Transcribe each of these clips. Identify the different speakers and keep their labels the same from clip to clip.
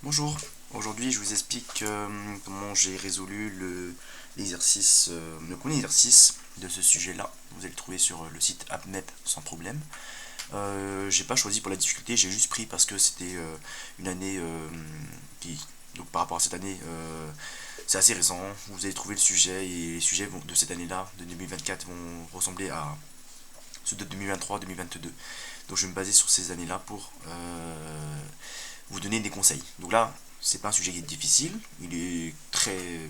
Speaker 1: Bonjour, aujourd'hui je vous explique comment j'ai résolu l'exercice, le premier exercice de ce sujet-là. Vous allez le trouver sur le site AppMap sans problème. J'ai pas choisi pour la difficulté, j'ai juste pris parce que c'était une année qui, donc par rapport à cette année, c'est assez récent. Vous allez trouver le sujet et les sujets de cette année-là, de 2024, vont ressembler à ceux de 2023-2022. Donc je vais me baser sur ces années-là pour vous donner des conseils. Donc là, c'est pas un sujet qui est difficile, il est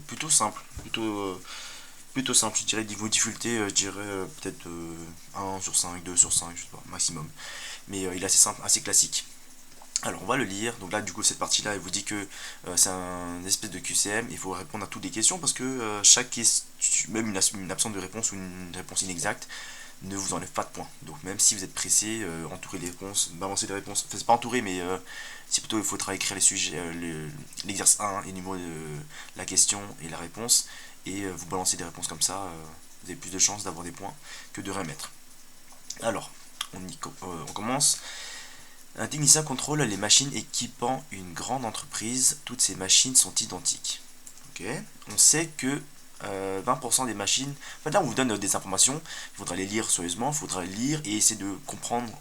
Speaker 1: plutôt simple, plutôt simple, je dirais niveau difficulté, je dirais peut-être 1 sur 5, 2 sur 5, je sais pas, maximum. Mais il est assez simple, assez classique. Alors on va le lire, donc là du coup cette partie là elle vous dit que c'est un espèce de QCM, il faut répondre à toutes les questions parce que chaque question, même une absence de réponse ou une réponse inexacte, ne vous enlève pas de points. Donc même si vous êtes pressé, entourez les réponses, balancez les réponses. Enfin, c'est pas entouré, mais c'est plutôt il faudra écrire les sujets, l'exercice 1 et numéro de la question et la réponse, et vous balancez des réponses comme ça, vous avez plus de chances d'avoir des points que de rien mettre. Alors, on commence. Un technicien contrôle les machines équipant une grande entreprise. Toutes ces machines sont identiques. Ok. On sait que 20% des machines. En fait, là, on vous donne des informations. Il faudra les lire soigneusement, il faudra les lire et essayer de comprendre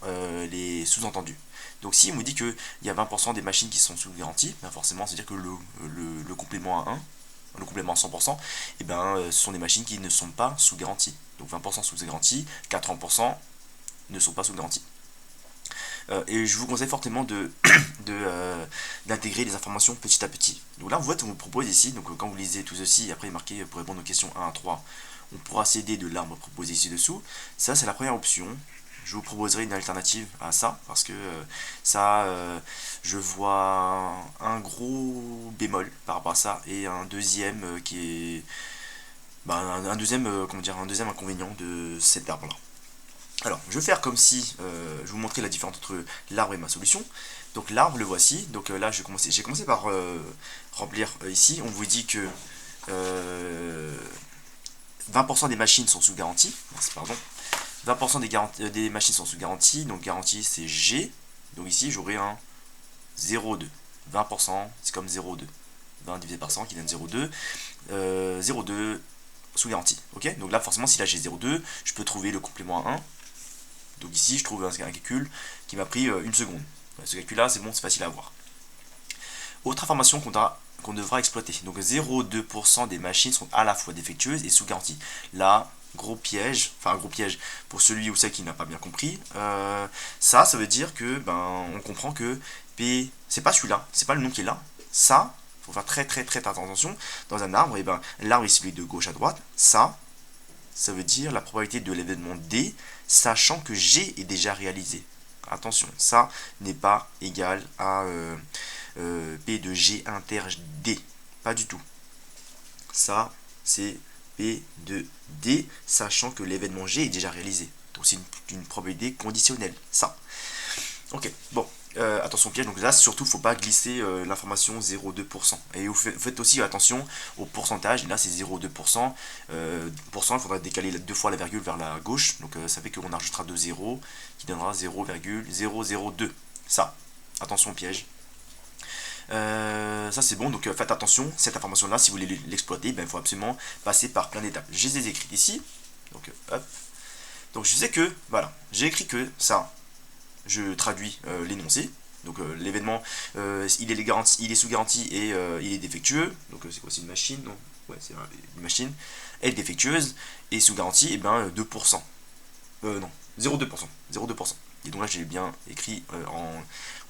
Speaker 1: les sous-entendus. Donc, si on vous dit qu'il y a 20% des machines qui sont sous garantie, ben forcément, c'est-à-dire que le complément à 1, le complément à 100%, et ben, ce sont des machines qui ne sont pas sous garantie. Donc, 20% sous garantie, 80% ne sont pas sous garantie. Et je vous conseille fortement d'intégrer les informations petit à petit. Donc là, en fait, on vous propose ici, donc quand vous lisez tout ceci, après il est marqué pour répondre aux questions 1 à 3, on pourra s'aider de l'arbre proposé ci-dessous. Ça, c'est la première option. Je vous proposerai une alternative à ça, parce que ça, je vois un gros bémol par rapport à ça, et un deuxième qui est... Bah, un deuxième, comment dire, un deuxième inconvénient de cet arbre-là. Alors, je vais faire comme si je vous montrais la différence entre l'arbre et ma solution. Donc l'arbre, le voici. Donc là, j'ai commencé par remplir ici. On vous dit que 20% des machines sont sous garantie. Merci, pardon. 20% des machines sont sous garantie. Donc garantie, c'est G. Donc ici, j'aurai un 0,2. 20%, c'est comme 0,2. 20 divisé par 100 qui donne 0,2. 0,2 sous garantie. Ok. Donc là, forcément, si là j'ai 0,2, je peux trouver le complément à 1. Donc ici, je trouve un calcul qui m'a pris une seconde. Ce calcul-là, c'est bon, c'est facile à voir. Autre information qu'on devra exploiter. Donc 0,2% des machines sont à la fois défectueuses et sous garantie. Là, gros piège, enfin un gros piège pour celui ou celle qui n'a pas bien compris. Ça veut dire que on comprend que P, c'est pas celui-là, c'est pas le nom qui est là. Ça, faut faire très attention. Dans un arbre, et l'arbre est celui de gauche à droite. Ça veut dire la probabilité de l'événement D, sachant que G est déjà réalisé. Attention, ça n'est pas égal à P de G inter D. Pas du tout. Ça, c'est P de D, sachant que l'événement G est déjà réalisé. Donc c'est une probabilité conditionnelle. Ça. Ok, bon. Attention piège, donc là surtout faut pas glisser l'information 0,2%. Et vous faites aussi attention au pourcentage, là c'est 0,2%. Il faudra décaler deux fois la virgule vers la gauche, donc ça fait qu'on ajoutera 2 zéros qui donnera 0,002. Ça, attention piège. Ça c'est bon, donc faites attention, cette information là, si vous voulez l'exploiter, il faut absolument passer par plein d'étapes. Je les ai écrites ici, donc hop. Donc je sais que, voilà, j'ai écrit que ça, je traduis l'énoncé. Donc l'événement, il est sous garantie et il est défectueux. Donc c'est quoi, c'est une machine? Non, ouais, c'est une machine. Elle est défectueuse et sous garantie, 2%. Non, 0,2%. 0,2%. Et donc là, j'ai bien écrit en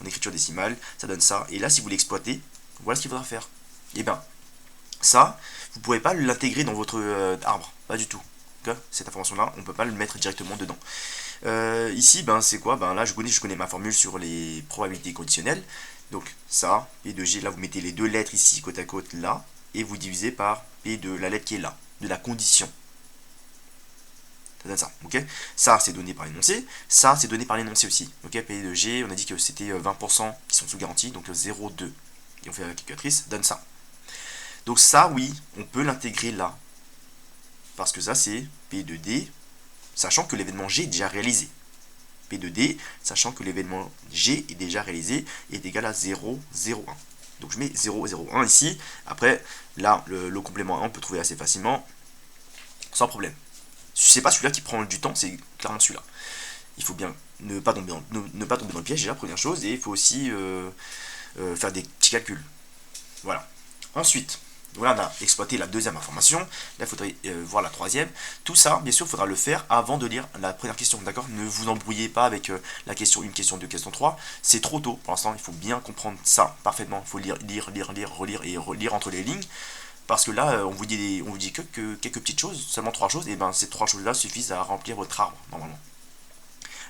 Speaker 1: écriture décimale, ça donne ça. Et là, si vous l'exploitez, voilà ce qu'il faudra faire. Et ça, vous ne pouvez pas l'intégrer dans votre arbre, pas du tout. Cette information-là, on ne peut pas le mettre directement dedans. Ici, c'est quoi? Là, je connais ma formule sur les probabilités conditionnelles. Donc, ça, P de G, là, vous mettez les deux lettres ici, côte à côte, là, et vous divisez par P de la lettre qui est là, de la condition. Ça donne ça, ok? Ça, c'est donné par l'énoncé. Ça, c'est donné par l'énoncé aussi. Ok, P de G, on a dit que c'était 20% qui sont sous garantie, donc 0,2. Et on fait la calculatrice, donne ça. Donc ça, oui, on peut l'intégrer là. Parce que ça, c'est P de D, sachant que l'événement G est déjà réalisé. P de D, sachant que l'événement G est déjà réalisé, est égal à 0,01. Donc je mets 0,01 ici. Après, là, le complément 1, on peut trouver assez facilement, sans problème. C'est pas celui-là qui prend du temps, c'est clairement celui-là. Il faut bien ne pas tomber dans le piège, déjà, première chose, et il faut aussi faire des petits calculs. Voilà. Ensuite, voilà, on a exploité la deuxième information. Là, il faudrait voir la troisième. Tout ça, bien sûr, il faudra le faire avant de lire la première question. D'accord? Ne vous embrouillez pas avec la question 1, question 2, question 3. C'est trop tôt pour l'instant. Il faut bien comprendre ça parfaitement. Il faut lire, relire et relire entre les lignes. Parce que là, on vous dit que quelques petites choses, seulement trois choses. Et ben, ces trois choses-là suffisent à remplir votre arbre, normalement.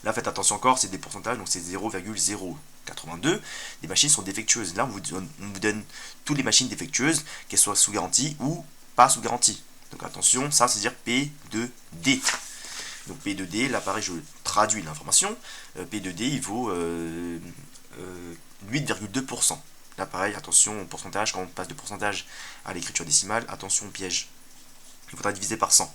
Speaker 1: Là, faites attention encore, c'est des pourcentages, donc c'est 0,082. Les machines sont défectueuses. Là, on vous donne toutes les machines défectueuses, qu'elles soient sous garantie ou pas sous garantie. Donc attention, ça c'est dire P2D. Donc P2D, là pareil, je traduis l'information. P2D, il vaut 8,2%. Là pareil, attention au pourcentage, quand on passe de pourcentage à l'écriture décimale, attention au piège. Il faudra diviser par 100.